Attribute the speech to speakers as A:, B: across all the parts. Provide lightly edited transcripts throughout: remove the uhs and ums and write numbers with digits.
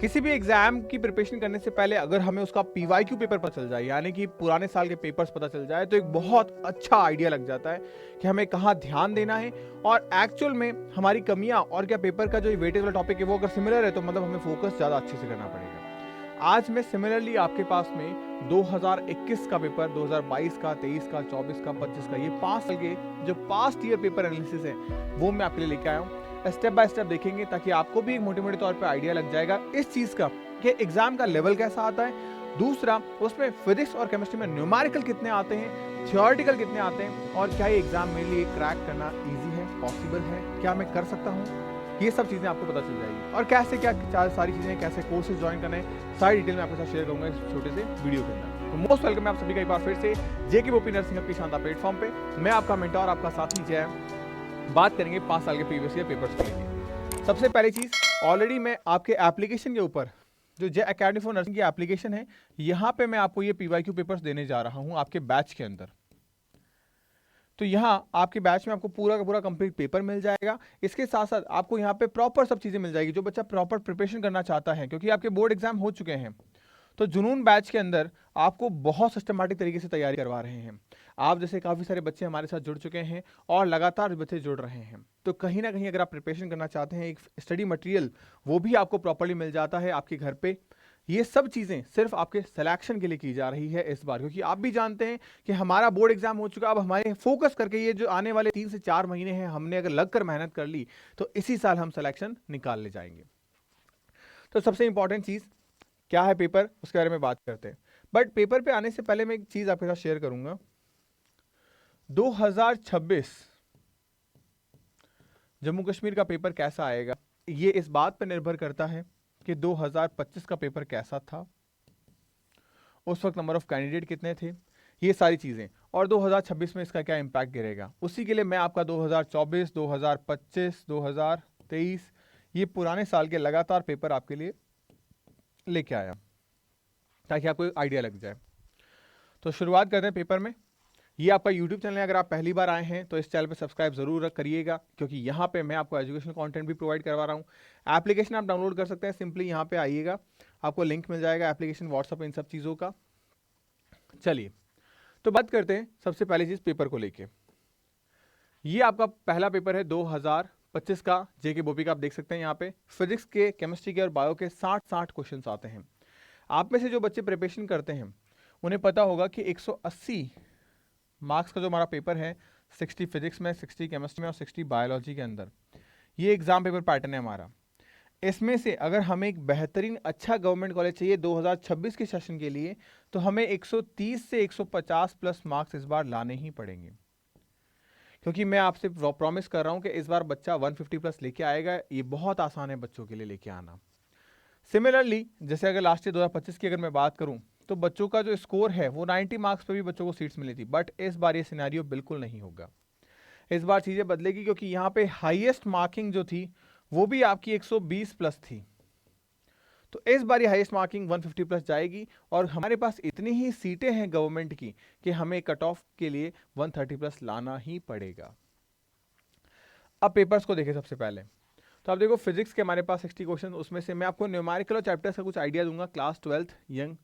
A: किसी भी एग्जाम की प्रिपरेशन करने से पहले अगर हमें उसका पीवाईक्यू पेपर पता चल जाए, यानी कि पुराने साल के पेपर्स पता चल जाए, तो एक बहुत अच्छा आइडिया लग जाता है कि हमें कहाँ ध्यान देना है और एक्चुअल में हमारी कमियां और क्या पेपर का जो वेटेज वाला टॉपिक है वो अगर सिमिलर है तो मतलब हमें फोकस ज़्यादा अच्छे से करना पड़ेगा। आज मैं सिमिलरली आपके पास में 2021 का पेपर, 2022 का, 23 का, 24 का, 25 का, ये 5 साल के जो पास्ट ईयर पेपर एनालिसिस है वो मैं आपके लिए लेके आया हूँ। स्टेप बाय स्टेप देखेंगे ताकि आपको भी एक मोटे तौर पे आइडिया लग जाएगा इस चीज़ का कि एग्जाम का लेवल कैसा आता है। दूसरा, उसमें फिजिक्स और केमिस्ट्री में न्यूमेरिकल कितने आते हैं, थियोरेटिकल कितने आते हैं, और क्या ये एग्जाम मेरे लिए क्रैक करना ईजी है, पॉसिबल है, क्या मैं कर सकता हूँ, ये सब चीज़ें आपको पता चल जाएगी। और कैसे क्या सारी चीज़ें, कैसे कोर्सेज ज्वाइन करना है, सारी डिटेल मैं आपके साथ शेयर करूंगा इस छोटे से वीडियो के अंदर। तो मोस्ट वेलकम है आप सभी का एक बार फिर से जेके बोपी नर्सिंग हब के शानदार प्लेटफॉर्म पे। मैं आपका मेंटर, आपका साथी जय। बात करेंगे 5 साल के प्रीवियस ईयर पेपर्स के लिए। सबसे पहली चीज़, ऑलरेडी मैं आपके एप्लीकेशन के ऊपर जो जे अकेडमी फॉर नर्सिंग की एप्लीकेशन है, यहाँ पे मैं आपको ये पीवाईक्यू पेपर्स देने जा रहा हूँ आपके बैच के अंदर। तो यहाँ आपके बैच में आपको पूरा का पूरा कंप्लीट पेपर मिल जाएगा। इसके साथ साथ आपको यहाँ पे प्रॉपर सब चीज़ें मिल जाएगी जो बच्चा प्रॉपर प्रिपरेशन करना चाहता है, क्योंकि आपके बोर्ड एग्जाम हो चुके हैं। तो जुनून बैच के अंदर आपको बहुत सिस्टमैटिक तरीके से तैयारी करवा रहे हैं। आप जैसे काफ़ी सारे बच्चे हमारे साथ जुड़ चुके हैं और लगातार बच्चे जुड़ रहे हैं, तो कहीं ना कहीं अगर आप प्रिपरेशन करना चाहते हैं, एक स्टडी मटेरियल वो भी आपको प्रॉपरली मिल जाता है आपके घर पे। ये सब चीज़ें सिर्फ आपके सिलेक्शन के लिए की जा रही है इस बार, क्योंकि आप भी जानते हैं कि हमारा बोर्ड एग्जाम हो चुका। अब हमारे फोकस करके ये जो आने वाले 3 से 4 महीने हैं, हमने अगर लग कर मेहनत कर ली तो इसी साल हम सिलेक्शन निकाल ले जाएंगे। तो सबसे इंपॉर्टेंट चीज़ क्या है पेपर, उसके बारे में बात करते हैं। बट पेपर पे आने से पहले मैं एक चीज़ आपके साथ शेयर करूंगा। 2026 जम्मू कश्मीर का पेपर कैसा आएगा, ये इस बात पर निर्भर करता है कि 2025 का पेपर कैसा था, उस वक्त नंबर ऑफ कैंडिडेट कितने थे, ये सारी चीज़ें, और 2026 में इसका क्या इम्पैक्ट गिरेगा। उसी के लिए मैं आपका 2024, 2025, 2023 ये पुराने साल के लगातार पेपर आपके लिए लेके आया ताकि आपको एक आइडिया लग जाए। तो शुरुआत करते हैं पेपर में। ये आपका यूट्यूब चैनल है, अगर आप पहली बार आए हैं तो इस चैनल पे सब्सक्राइब जरूर करिएगा, क्योंकि यहाँ पे मैं आपको एजुकेशनल कंटेंट भी प्रोवाइड करवा रहा हूँ। एप्लीकेशन आप डाउनलोड कर सकते हैं, सिंपली यहाँ पे आइएगा, आपको लिंक मिल जाएगा एप्लीकेशन, व्हाट्सअप, इन सब चीज़ों का। चलिए तो बात करते हैं सबसे पहली चीज़ पेपर को लेके। ये आपका पहला पेपर है 2025 का जेके बोपी का। आप देख सकते हैं यहाँ पे फिजिक्स के, केमिस्ट्री के और बायो के 60 क्वेश्चन आते हैं। आप में से जो बच्चे प्रिपरेशन करते हैं उन्हें पता होगा कि 180 मार्क्स का जो हमारा पेपर है, 60 फिजिक्स में, 60 केमिस्ट्री में और 60 बायोलॉजी के अंदर, ये एग्जाम पेपर पैटर्न है हमारा। इसमें से अगर हमें एक बेहतरीन अच्छा गवर्नमेंट कॉलेज चाहिए 2026 के सेशन के लिए, तो हमें 130 से 150 प्लस मार्क्स इस बार लाने ही पड़ेंगे, क्योंकि मैं आपसे प्रॉमिस कर रहा हूं कि इस बार बच्चा 150 प्लस लेके आएगा। ये बहुत आसान है बच्चों के लिए लेके आना। सिमिलरली जैसे अगर लास्ट ईयर 2025 की अगर मैं बात करूं तो बच्चों का जो स्कोर है वो 90 मार्क्स पे भी बच्चों को सीट्स मिली थी, बट इस बार ये सिनेरियो बिल्कुल नहीं होगा। इस बार चीज़ें बदलेगी, क्योंकि यहाँ पे हाईएस्ट मार्किंग जो थी वो भी आपकी 120 प्लस थी। तो इस बार ये हाईएस्ट मार्किंग 150 प्लस जाएगी, और हमारे पास इतनी ही सीटें हैं गवर्नमेंट की कि हमें कट ऑफ के लिए 130 प्लस लाना ही पड़ेगा। अब पेपर्स को देखें सबसे पहले। तो आप देखो फिजिक्स के हमारे पास 60 क्वेश्चन, उसमें से मैं आपको न्यूमेरिकल और चैप्टर्स का कुछ आइडिया दूंगा। क्लास 12th यंग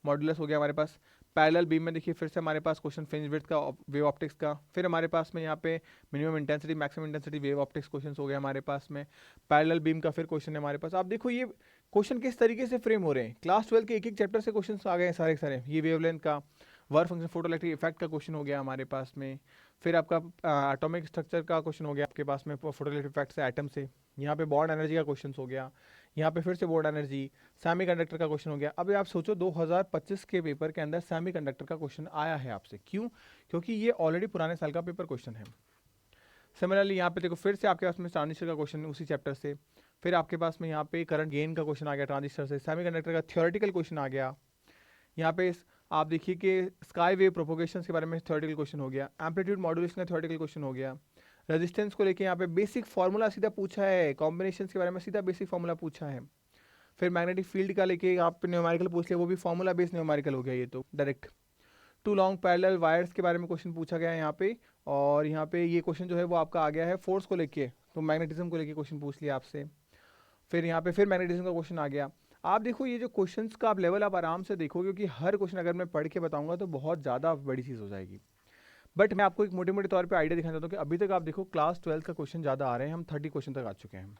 A: मॉडुलस हो गया हमारे पास। पैरेलल बीम में देखिए फिर से हमारे पास क्वेश्चन फ्रिंज विड्थ का, वेव ऑप्टिक्स का। फिर हमारे पास में यहाँ पे minimum intensity, maximum intensity, wave optics question हो गया हमारे पास में। पैरेलल बीम का फिर क्वेश्चन है हमारे पास। आप देखो ये क्वेश्चन किस तरीके से फ्रेम हो रहे हैं। क्लास 12 के एक चैप्टर से क्वेश्चन आ गए हैं सारे सारे। ये वेवलेंथ का, वर्क फंक्शन, फोटोइलेक्ट्रिक इफेक्ट का क्वेश्चन हो गया हमारे पास में। फिर आपका एटॉमिक स्ट्रक्चर का क्वेश्चन हो गया आपके पास में, फोटोइलेक्ट्रिक इफेक्ट से एटम से। यहाँ पे बॉन्ड एनर्जी का क्वेश्चन हो गया, यहाँ पे फिर से बॉन्ड एनर्जी, सेमीकंडक्टर का क्वेश्चन हो गया। अब आप सोचो 2025 के पेपर के अंदर सेमीकंडक्टर का क्वेश्चन आया है आपसे, क्यों? क्योंकि ये ऑलरेडी पुराने साल का पेपर क्वेश्चन है। सिमिलरली यहाँ पे देखो फिर से आपके पास में ट्रांजिस्टर का क्वेश्चन उसी चैप्टर से। फिर आपके पास में यहाँ पे करंट गेन का क्वेश्चन आ गया ट्रांजिस्टर से। सेमीकंडक्टर का थ्योरेटिकल क्वेश्चन आ गया। यहाँ पे आप देखिए कि स्काई वेव प्रोपोगेशन के बारे में थ्योरेटिकल क्वेश्चन हो गया। एम्पलीट्यूड मॉड्यूलेशन का थ्योरेटिकल क्वेश्चन हो गया। रेजिस्टेंस को लेके यहाँ पे बेसिक फार्मूला सीधा पूछा है, कॉम्बिनेशन के बारे में सीधा बेसिक फार्मूला पूछा है। फिर मैग्नेटिक फील्ड का लेके आप न्यूमेरिकल पूछ लिया, वो भी फार्मूला बेस्ड न्यूमेरिकल हो गया ये तो direct. Two long parallel wires के बारे में क्वेश्चन पूछा गया है यहाँ पे। और यहाँ पे ये क्वेश्चन जो है वो आपका आ गया है फोर्स को लेके, तो मैग्नेटिज्म को लेके क्वेश्चन पूछ लिया आपसे। फिर यहाँ पे फिर मैग्नेटिज्म का क्वेश्चन आ गया। आप देखो ये जो क्वेश्चंस का आप लेवल आप आराम से देखो, क्योंकि हर क्वेश्चन अगर मैं पढ़ के बताऊंगा तो बहुत ज़्यादा बड़ी चीज़ हो जाएगी। बट मैं आपको एक मोटे मोटे तौर पे आइडिया दिखाना चाहता हूँ कि अभी तक आप देखो क्लास 12 का क्वेश्चन ज़्यादा आ रहे हैं, हम 30 क्वेश्चन तक आ चुके हैं।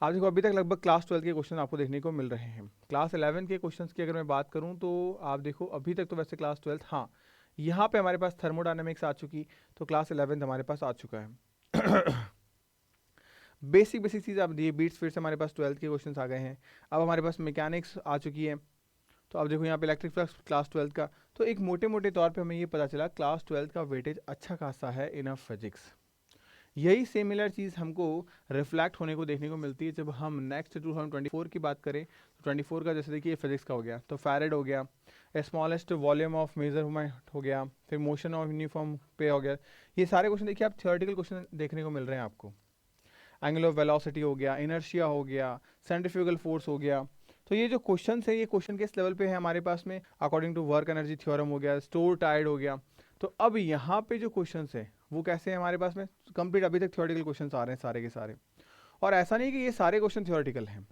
A: आप देखो अभी तक लगभग क्लास 12 के क्वेश्चन आपको देखने को मिल रहे हैं। क्लास 11 के क्वेश्चंस की अगर मैं बात करूं तो आप देखो अभी तक तो वैसे क्लास 12, हाँ यहाँ पे हमारे पास थर्मोडायनेमिक्स आ चुकी, तो क्लास 11 हमारे पास आ चुका है। बेसिक बेसिक चीज़ आप दिए बीट्स, फिर से हमारे पास 12 के क्वेश्चंस आ गए हैं। अब हमारे पास मैकेनिक्स आ चुकी है, तो अब देखो यहाँ पे इलेक्ट्रिक फ्लक्स क्लास 12 का। तो एक मोटे मोटे तौर पे हमें ये पता चला क्लास 12 का वेटेज अच्छा खासा है इन फिजिक्स। यही सिमिलर चीज़ हमको रिफ्लेक्ट होने को देखने को मिलती है जब हम नेक्स्ट 2024 की बात करें। तो 24 का जैसे देखिए फिजिक्स का हो गया, तो फैरेड हो गया, स्मॉलेस्ट वॉल्यूम ऑफ मेजरमेंट हो गया, फिर मोशन ऑफ यूनिफॉर्म पे हो गया। ये सारे क्वेश्चन देखिए आप थियोरेटिकल क्वेश्चन देखने को मिल रहे हैं आपको। एंगल ऑफ वेलोसिटी हो गया, इनर्शिया हो गया, सेंट्रीफ्यूगल फोर्स हो गया। तो ये जो क्वेश्चन है ये क्वेश्चन किस लेवल पे है हमारे पास में, according to work energy theorem हो गया, स्टोर टायर्ड हो गया। तो अब यहाँ पे जो क्वेश्चन है वो कैसे हैं हमारे पास में, कंप्लीट अभी तक थ्योरेटिकल क्वेश्चन आ रहे हैं सारे के सारे। और ऐसा नहीं कि ये सारे क्वेश्चन थ्योरेटिकल हैं,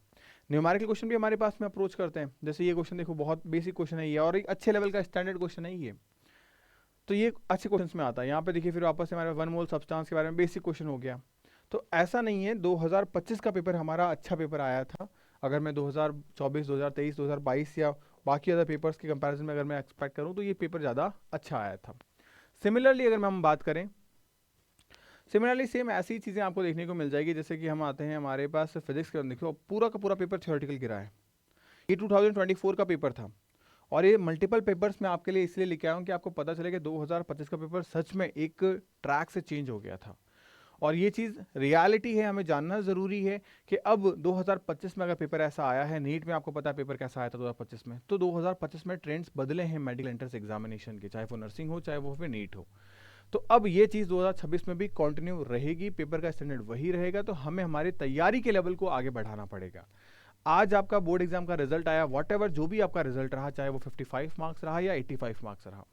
A: न्यूमेरिकल क्वेश्चन भी हमारे पास में अप्रोच करते हैं। जैसे ये क्वेश्चन देखो बहुत बेसिक क्वेश्चन है ये, और एक अच्छे लेवल का स्टैंडर्ड क्वेश्चन है ये, तो ये अच्छे क्वेश्चन में आता है। यहाँ पे देखिए फिर वापस से हमारे 1 मोल सब्सटेंस के बारे में बेसिक क्वेश्चन हो गया। तो ऐसा नहीं है 2025 का पेपर हमारा अच्छा पेपर आया था, अगर मैं 2024, 2023, 2022 या बाकी अदर पेपर्स के कंपैरिजन में अगर मैं एक्सपेक्ट करूँ तो ये पेपर ज़्यादा अच्छा आया था। सिमिलरली अगर हम बात करें, सिमिलरली सेम ऐसी चीज़ें आपको देखने को मिल जाएगी। जैसे कि हम आते हैं हमारे पास फिजिक्स के, देखो पूरा का पूरा पेपर थियोरेटिकल गिरा है। ये 2024 का पेपर था, और ये मल्टीपल पेपर्स में आपके लिए इसलिए लेके आया हूँ कि आपको पता चले कि 2025 का पेपर सच में एक ट्रैक से चेंज हो गया था। और ये चीज़ रियलिटी है, हमें जानना ज़रूरी है कि अब 2025 में अगर पेपर ऐसा आया है, नीट में आपको पता है पेपर कैसा आया था 2025 में, तो 2025 में ट्रेंड्स बदले हैं मेडिकल एंट्रेंस एग्जामिनेशन के, चाहे वो नर्सिंग हो चाहे वो फिर नीट हो। तो अब ये चीज़ 2026 में भी कंटिन्यू रहेगी, पेपर का स्टैंडर्ड वही रहेगा, तो हमें हमारी तैयारी के लेवल को आगे बढ़ाना पड़ेगा। आज आपका बोर्ड एग्जाम का रिजल्ट आया, वॉट एवर जो भी आपका रिजल्ट रहा, चाहे वो 55 मार्क्स रहा या 85 मार्क्स रहा,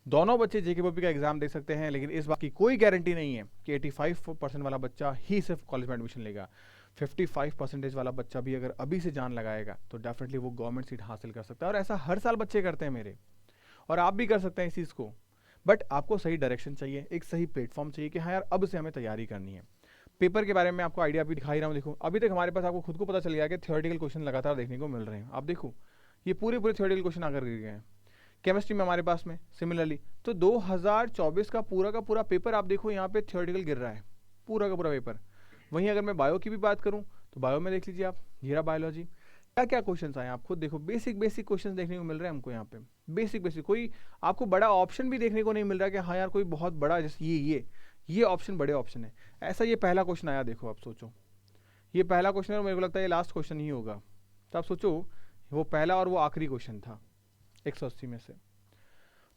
A: दोनों बच्चे जेकेपीओपी का एग्जाम दे सकते हैं, लेकिन इस बात की कोई गारंटी नहीं है कि 85% वाला बच्चा ही सिर्फ कॉलेज में एडमिशन लेगा। 55% वाला बच्चा भी अगर अभी से जान लगाएगा तो डेफिनेटली वो गवर्नमेंट सीट हासिल कर सकता है, और ऐसा हर साल बच्चे करते हैं मेरे, और आप भी कर सकते हैं इस चीज़ को। बट आपको सही डायरेक्शन चाहिए, एक सही प्लेटफॉर्म चाहिए कि हाँ यार अब से हमें तैयारी करनी है। पेपर के बारे में आपको आइडिया अभी दिखा ही रहा हूँ। देखो अभी तक हमारे पास आपको खुद को पता चल गया कि थियोरेटिकल क्वेश्चन लगातार देखने को मिल रहे हैं। आप देखो ये पूरे पूरे थियोरेटिकल क्वेश्चन आकर गिर गए हैं। केमिस्ट्री में हमारे पास में सिमिलरली, तो 2024 का पूरा पेपर आप देखो यहाँ पे थियोरेटिकल गिर रहा है, पूरा का पूरा पेपर। वहीं अगर मैं बायो की भी बात करूँ तो बायो में देख लीजिए आप, ये बायोलॉजी, क्या क्या क्वेश्चंस आए आप खुद देखो, बेसिक बेसिक क्वेश्चंस देखने को मिल रहे हैं हमको यहाँ पे, बेसिक बेसिक। कोई आपको बड़ा ऑप्शन भी देखने को नहीं मिल रहा कि हाँ यार कोई बहुत बड़ा, जैसे ये ऑप्शन बड़े ऑप्शन है, ऐसा ये पहला क्वेश्चन आया। देखो आप सोचो ये पहला क्वेश्चन है और मेरे को लगता है ये लास्ट क्वेश्चन ही होगा, तो आप सोचो वो पहला और वो आखिरी क्वेश्चन था 180 में से।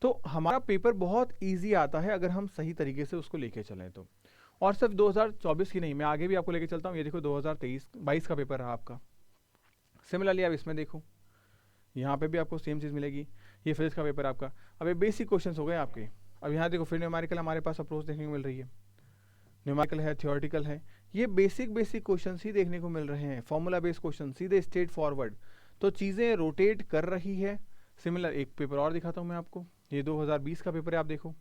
A: तो हमारा पेपर बहुत इजी आता है अगर हम सही तरीके से उसको लेके चलें तो। और सिर्फ 2024 की नहीं, मैं आगे भी आपको लेके चलता हूँ। ये देखो 2023-22 का पेपर रहा आपका, सिमिलरली आप इसमें देखो यहाँ पे भी आपको सेम चीज़ मिलेगी। ये फिजिक्स का पेपर आपका, अब ये बेसिक क्वेश्चंस हो गए आपके। अब यहाँ देखो फिर न्यूमेरिकल हमारे पास अप्रोच देखने को मिल रही है, न्यूमेरिकल है, थियोरेटिकल है, ये बेसिक बेसिक क्वेश्चन ही देखने को मिल रहे हैं, फॉर्मूला बेस्ड क्वेश्चन, सीधे स्ट्रेट फॉरवर्ड। तो चीज़ें रोटेट कर रही है। सिमिलर एक पेपर और दिखाता हूँ मैं आपको, ये 2020 का पेपर है, आप देखो।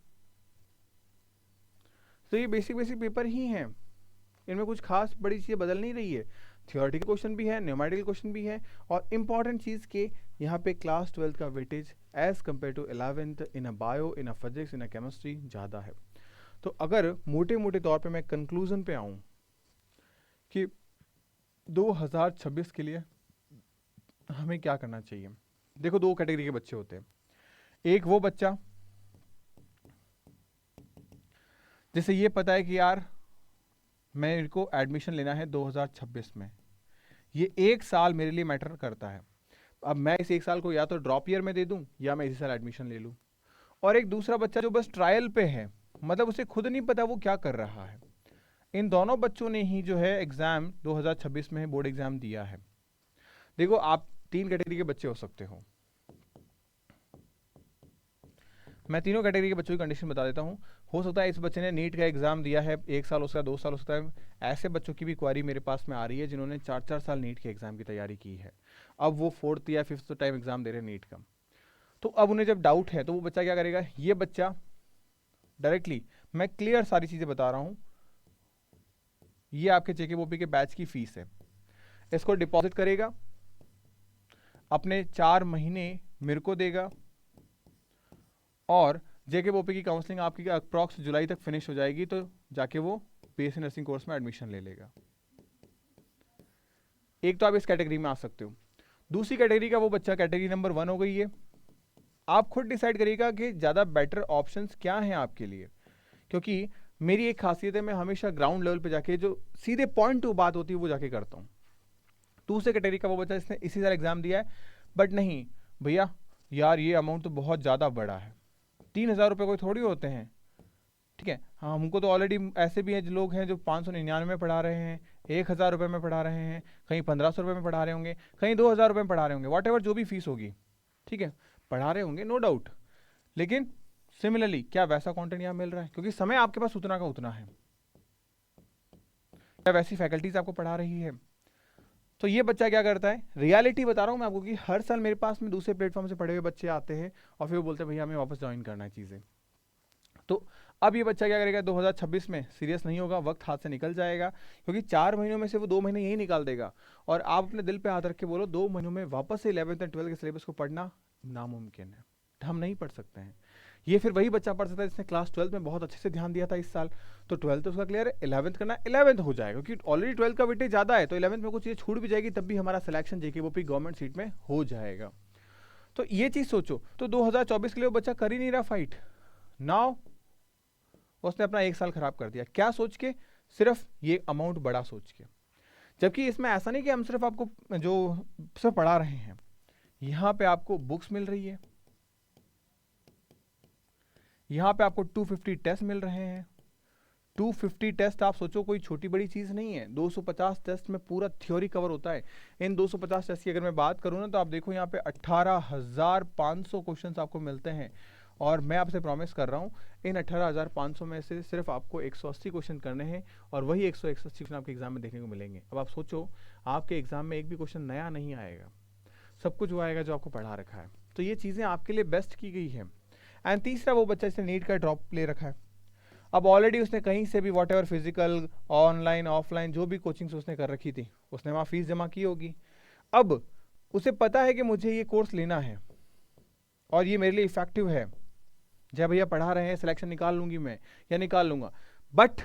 A: तो ये बेसिक बेसिक पेपर ही हैं, इनमें कुछ खास बड़ी चीज़ें बदल नहीं रही है। थियोरेटिकल क्वेश्चन भी है, न्यूमेरिकल क्वेश्चन भी है, और इंपॉर्टेंट चीज़ के यहाँ पे क्लास 12 का weightage as compare to 11th in a bio, in a physics, in a chemistry ज़्यादा है। तो अगर मोटे मोटे तौर पे मैं कंक्लूजन पे आऊँ कि 2026 के लिए हमें क्या करना चाहिए, देखो दो कैटेगरी के बच्चे होते हैं। एक वो बच्चा जैसे ये पता है कि यार मेरे को एडमिशन लेना है 2026 में, ये एक साल मेरे लिए मैटर करता है। अब मैं इस एक साल को या तो ड्रॉप ईयर में दे दूं या मैं इसी साल एडमिशन ले लूं। और एक दूसरा बच्चा जो बस ट्रायल पे है, मतलब उसे खुद नहीं पता वो क्या कर रहा है। इन दोनों बच्चों ने ही जो है एग्जाम 2026 में बोर्ड एग्जाम दिया है। देखो आप तीन कैटेगरी के बच्चे हो सकते हो, मैं तीनों कैटेगरी के बच्चों की कंडीशन बता देता हूँ। हो सकता है इस बच्चे ने नीट का एग्ज़ाम दिया है, 1 साल हो सकता है, 2 साल हो सकता है। ऐसे बच्चों की भी क्वारी मेरे पास में आ रही है जिन्होंने 4-4 साल नीट के एग्ज़ाम की तैयारी की है, अब वो 4th या 5th टाइम एग्ज़ाम दे रहे हैं नीट का। तो अब उन्हें जब डाउट है तो वो बच्चा क्या करेगा, ये बच्चा डायरेक्टली, मैं क्लियर सारी चीज़ें बता रहा हूँ, ये आपके जेकेबीओपी के बैच की फीस है, इसको डिपॉजिट करेगा, अपने 4 महीने मेरे को देगा, और जेकेबीओपी की काउंसलिंग आपकी अप्रॉक्स जुलाई तक फिनिश हो जाएगी, तो जाके वो बीएससी नर्सिंग कोर्स में एडमिशन ले लेगा। एक तो आप इस कैटेगरी में आ सकते हो। दूसरी कैटेगरी का वो बच्चा, कैटेगरी नंबर 1 हो गई है, आप खुद डिसाइड करिएगा कि ज़्यादा बेटर ऑप्शंस क्या हैं आपके लिए, क्योंकि मेरी एक खासियत है, मैं हमेशा ग्राउंड लेवल पे जाके जो सीधे पॉइंट टू बात होती है वो जाके करता हूँ। दूसरे कैटेगरी का वो बच्चा जिसने इसी साल एग्जाम दिया है, बट नहीं भैया यार ये अमाउंट तो बहुत ज़्यादा बड़ा है, 3,000 रुपये कोई थोड़ी होते हैं, ठीक है। हाँ, हमको तो ऑलरेडी ऐसे भी हैं जो लोग हैं जो 599 में पढ़ा रहे हैं, 1,000 रुपये में पढ़ा रहे हैं, कहीं 1,500 रुपये में पढ़ा रहे होंगे, कहीं 2,000 रुपये में पढ़ा रहे होंगे, वॉट एवर जो भी फीस होगी, ठीक है, पढ़ा रहे होंगे नो डाउट। लेकिन सिमिलरली क्या वैसा कंटेंट यहाँ मिल रहा है, क्योंकि समय आपके पास उतना का उतना है, क्या वैसी फैकल्टीज आपको पढ़ा रही है। तो ये बच्चा क्या करता है, रियलिटी बता रहा हूँ मैं आपको कि हर साल मेरे पास में दूसरे प्लेटफॉर्म से पढ़े हुए बच्चे आते हैं और फिर वो बोलते हैं भैया हमें वापस ज्वाइन करना है चीज़ें। तो अब ये बच्चा क्या करेगा, 2026 में सीरियस नहीं होगा, वक्त हाथ से निकल जाएगा, क्योंकि 4 महीनों में से वो 2 महीने यही निकाल देगा, और आप अपने दिल पे हाथ रख के बोलो 2 महीनों में वापस से 11th एंड 12th के सिलेबस को पढ़ना नामुमकिन है, हम नहीं पढ़ सकते हैं। ये फिर वही बच्चा पढ़ सकता है जिसने क्लास 12th में बहुत अच्छे से ध्यान दिया था इस साल, तो 12th उसका क्लियर है, 11th करना 11th हो जाएगा, क्योंकि ऑलरेडी 12th का वेटेज ज़्यादा है, तो 11th में कुछ चीज़ें छूट भी जाएगी, तब भी हमारा सिलेक्शन जेकेबीओपी गवर्नमेंट सीट में हो जाएगा। तो ये चीज़ सोचो, तो 2024 के लिए वो बच्चा कर ही नहीं रहा फाइट, नाउ उसने अपना 1 साल खराब कर दिया, क्या सोच के, सिर्फ ये अमाउंट बड़ा सोच के। जबकि इसमें ऐसा नहीं कि हम सिर्फ आपको जो सिर्फ पढ़ा रहे हैं, यहाँ पे आपको बुक्स मिल रही है, यहाँ पे आपको 250 टेस्ट मिल रहे हैं। 250 टेस्ट आप सोचो कोई छोटी बड़ी चीज़ नहीं है, 250 टेस्ट में पूरा थ्योरी कवर होता है। इन 250 टेस्ट की अगर मैं बात करूँ ना, तो आप देखो यहाँ पे 18,500 क्वेश्चंस आपको मिलते हैं, और मैं आपसे प्रॉमिस कर रहा हूँ इन 18,500 में से सिर्फ आपको 180 क्वेश्चन करने हैं, और वही 180 क्वेश्चन आपके एग्जाम में देखने को मिलेंगे। अब आप सोचो आपके एग्जाम में एक भी क्वेश्चन नया नहीं आएगा, सब कुछ वो आएगा जो आपको पढ़ा रखा है। तो ये चीज़ें आपके लिए बेस्ट की गई है। एंड तीसरा वो बच्चा जिसने नीट का ड्रॉप ले रखा है, अब ऑलरेडी उसने कहीं से भी what ever physical online offline जो भी कोचिंग्स उसने कर रखी थी, उसने वहाँ फीस जमा की होगी। अब उसे पता है कि मुझे ये कोर्स लेना है और ये मेरे लिए इफेक्टिव है, जय भैया पढ़ा रहे हैं सिलेक्शन निकाल लूँगी मैं या निकाल लूँगा, बट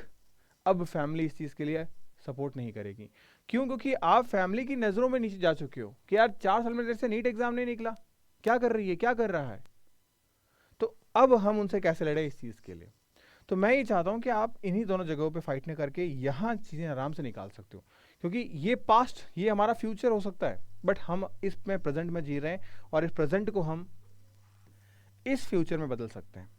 A: अब फैमिली इस चीज़ के लिए सपोर्ट नहीं करेगी। क्यों? क्योंकि आप फैमिली की नज़रों में नीचे जा चुके हो कि यार 4 साल में तेरे से नीट एग्जाम नहीं निकला, क्या कर रही है, क्या कर रहा है। तो अब हम उनसे कैसे लड़े इस चीज़ के लिए। तो मैं ये चाहता हूँ कि आप इन्हीं दोनों जगहों पे फाइट न करके यहाँ चीज़ें आराम से निकाल सकते हो, क्योंकि ये पास्ट, ये हमारा फ्यूचर हो सकता है, बट हम इसमें प्रेजेंट में जी रहे हैं, और इस प्रेजेंट को हम इस फ्यूचर में बदल सकते हैं।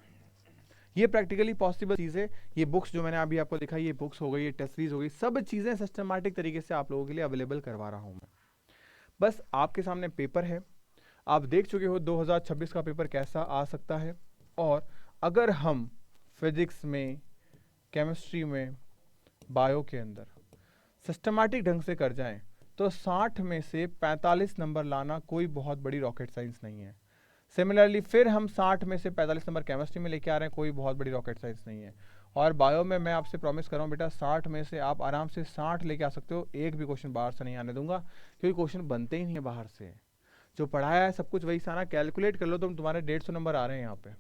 A: ये प्रैक्टिकली पॉसिबल चीज़ है। ये बुक्स जो मैंने अभी आपको दिखाई, ये बुक्स हो गई, ये टेस्ट सीरीज हो गई, सब चीज़ें सिस्टमैटिक तरीके से आप लोगों के लिए अवेलेबल करवा रहा हूँ मैं। बस आपके सामने पेपर है, आप देख चुके हो 2026 का पेपर कैसा आ सकता है, और अगर हम फिजिक्स में, केमिस्ट्री में, बायो के अंदर सिस्टमैटिक ढंग से कर जाएं, तो 60 में से 45 नंबर लाना कोई बहुत बड़ी रॉकेट साइंस नहीं है। सिमिलरली फिर हम 60 में से 45 नंबर केमिस्ट्री में लेके आ रहे हैं, कोई बहुत बड़ी रॉकेट साइंस नहीं है। और बायो में मैं आपसे प्रॉमिस कर रहा हूँ बेटा, 60 में से आप आराम से 60 लेके आ सकते हो, एक भी क्वेश्चन बाहर से नहीं आने दूंगा, क्योंकि क्वेश्चन बनते ही नहीं है बाहर से, जो पढ़ाया है सब कुछ वही सारा कैलकुलेट कर लो, तुम तुम्हारे 150 नंबर आ रहे हैं यहाँ पे।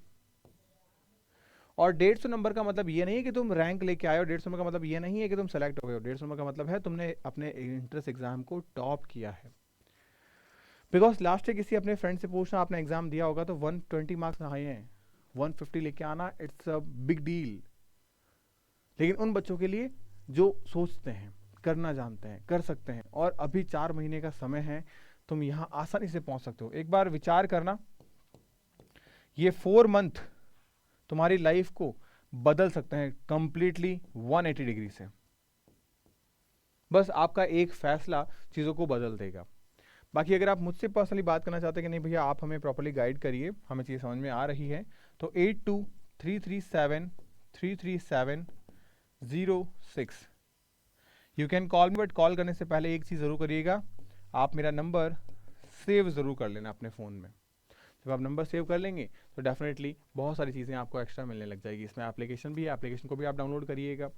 A: और 150 नंबर का मतलब ये नहीं है कि तुम रैंक लेके आए हो, 150 नंबर का मतलब ये नहीं है कि तुम सेलेक्ट हो गए हो, 150 नंबर का मतलब है तुमने अपने इंट्रेंस एग्जाम को टॉप किया है। बिकॉज लास्ट ईयर किसी अपने फ्रेंड से पूछना, आपने एग्जाम दिया होगा तो 120 मार्क्स आए हैं, 150 लेके आना इट्स अ बिग डील। लेकिन उन बच्चों के लिए जो सोचते हैं, करना जानते हैं, कर सकते हैं, और अभी 4 महीने का समय है, तुम यहाँ आसानी से पहुंच सकते हो। एक बार विचार करना, ये 4 मंथ तुम्हारी लाइफ को बदल सकते हैं कंप्लीटली 180 डिग्री से। बस आपका एक फैसला चीज़ों को बदल देगा। बाकी अगर आप मुझसे पर्सनली बात करना चाहते हैं कि नहीं भैया आप हमें प्रॉपर्ली गाइड करिए, हमें चीज़ समझ में आ रही है, तो 823373 33706। You can call me, but call करने से पहले एक चीज़ ज़रूर करिएगा, आप मेरा नंबर सेव ज़रूर कर लेना अपने फ़ोन में। जब आप नंबर सेव कर लेंगे तो डेफिनेटली बहुत सारी चीज़ें आपको एक्स्ट्रा मिलने लग जाएगी। इसमें एप्लीकेशन भी है, एप्लीकेशन को भी आप डाउनलोड करिएगा,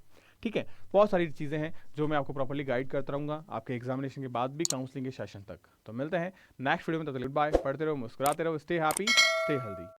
A: ठीक है। बहुत सारी चीज़ें हैं जो मैं आपको प्रॉपर्ली गाइड करता रहूँगा आपके एग्जामिनेशन के बाद भी, काउंसलिंग के सेशन तक। तो मिलते हैं नेक्स्ट वीडियो में, तब तक बाय। पढ़ते रहो, मुस्कुराते रहो, स्टे हैप्पी, स्टे हेल्दी।